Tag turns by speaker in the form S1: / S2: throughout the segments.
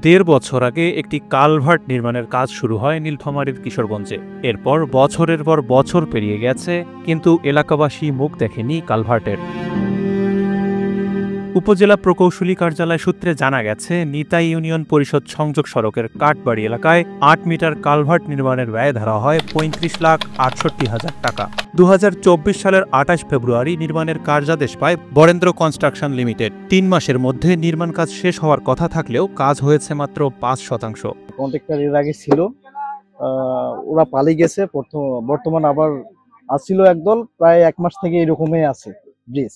S1: দেড় বছর আগে একটি কালভার্ট নির্মাণের কাজ শুরু হয় নীলফামারীর কিশোরগঞ্জে। এরপর বছরের পর বছর পেরিয়ে গেছে, কিন্তু এলাকাবাসী মুখ দেখেনি কালভার্টের। উপজেলা প্রকৌশলী কার্যালয় সূত্রে জানা গেছে, নিতাই ইউনিয়ন পরিষদ সংযোগ সড়কের কাঠবাড়ি এলাকায় ৮ মিটার কালভার্ট নির্মাণের ব্যয় ধরা হয় ৩৫,৬৮,০০০ টাকা। ২০২৪ সালের ২৮ ফেব্রুয়ারি নির্মাণের কার্যাদেশ পায় বরেন্দ্র কনস্ট্রাকশন লিমিটেড। ৩ মাসের মধ্যে নির্মাণ কাজ শেষ হওয়ার কথা থাকলেও কাজ হয়েছে মাত্র ৫%।
S2: কন্ট্রাক্টর এর আগে ছিল, ওরা পালিয়ে গেছে। বর্তমান আবার আসছিল একদল, প্রায় ১ মাস থেকে এরকমই আছে ব্রিজ।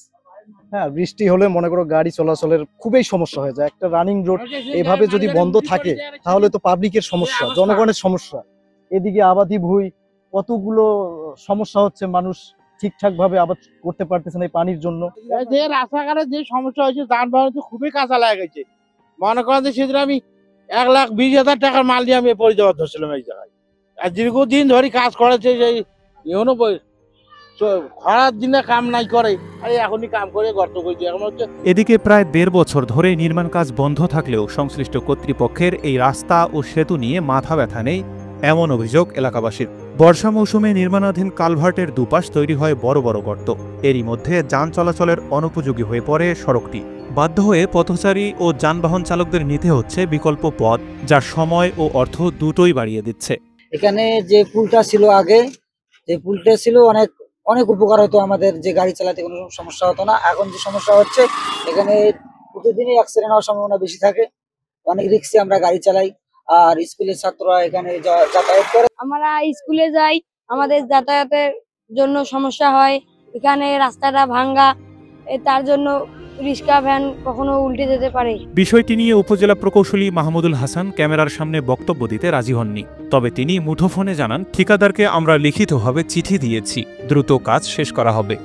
S2: হ্যাঁ, বৃষ্টি হলে মনে করো গাড়ি চলাচলের খুবই সমস্যা হয়ে যায়। একটা রানিং রোড এভাবে যদি বন্ধ থাকে তাহলে তো পাবলিকের সমস্যা, জনগণের সমস্যা। এদিকে আবাদি ভুঁই, কতগুলো সমস্যা হচ্ছে, মানুষ ঠিকঠাক ভাবে আবাদ করতে পারতেছে না এই পানির জন্য।
S3: যে রাস্তাঘাটে যে সমস্যা হয়েছে, যানবাহন তো খুবই কাঁচা লাগে গেছে। মনে করেন যে সেদিন আমি ১,২০,০০০ টাকার মাল দিয়ে আমি পরিচয় ধরছিলাম এই জায়গায়। আর দীর্ঘদিন ধরে কাজ করেছে, যে খরার দিনে কাম নাই করে, আর এখনই কাম করে গর্ত করছে এখন হচ্ছে।
S1: এদিকে প্রায় দেড় বছর ধরে নির্মাণ কাজ বন্ধ থাকলেও সংশ্লিষ্ট কর্তৃপক্ষের এই রাস্তা ও সেতু নিয়ে মাথা ব্যথা নেই, এমন অভিযোগ এলাকাবাসীর। বর্ষা মৌসুমে নির্মাণাধীন কালভার্টের দুপাশ তৈরি হয় বড় বড় গর্ত। এরই মধ্যে যান চলাচলের অনুপযোগী হয়ে পড়ে সড়কটি। বাধ্য হয়ে পথচারী ও যানবাহন চালকদের নিতে হচ্ছে বিকল্প পথ, যা সময় ও অর্থ দুটোই বাড়িয়ে দিচ্ছে।
S4: এখানে যে পুলটা ছিল আগে, যে পুলটা ছিল অনেক অনেক উপকার হতো আমাদের, যে গাড়ি চালাতে কোনো সমস্যা হতো না। এখন যে সমস্যা হচ্ছে, এখানে প্রতিদিনই অ্যাক্সিডেন্ট হওয়ার সম্ভাবনা বেশি থাকে। অনেক রিস্কে আমরা গাড়ি চালাই। আর স্কুলের ছাত্ররা এখানে যাতায়াত করে।
S5: আমরা স্কুলে যাই, আমাদের যাতায়াতের জন্য সমস্যা হয়। এখানে রাস্তাটা ভাঙ্গা, তার জন্য রিক্সা ভ্যান কখনো উল্টে যেতে পারে।
S1: বিষয়টি নিয়ে উপজেলা প্রকৌশলী মাহমুদুল হাসান ক্যামেরার সামনে বক্তব্য দিতে রাজি হননি। তবে তিনি মুঠোফোনে জানান, ঠিকাদারকে আমরা লিখিতভাবে চিঠি দিয়েছি, দ্রুত কাজ শেষ করা হবে।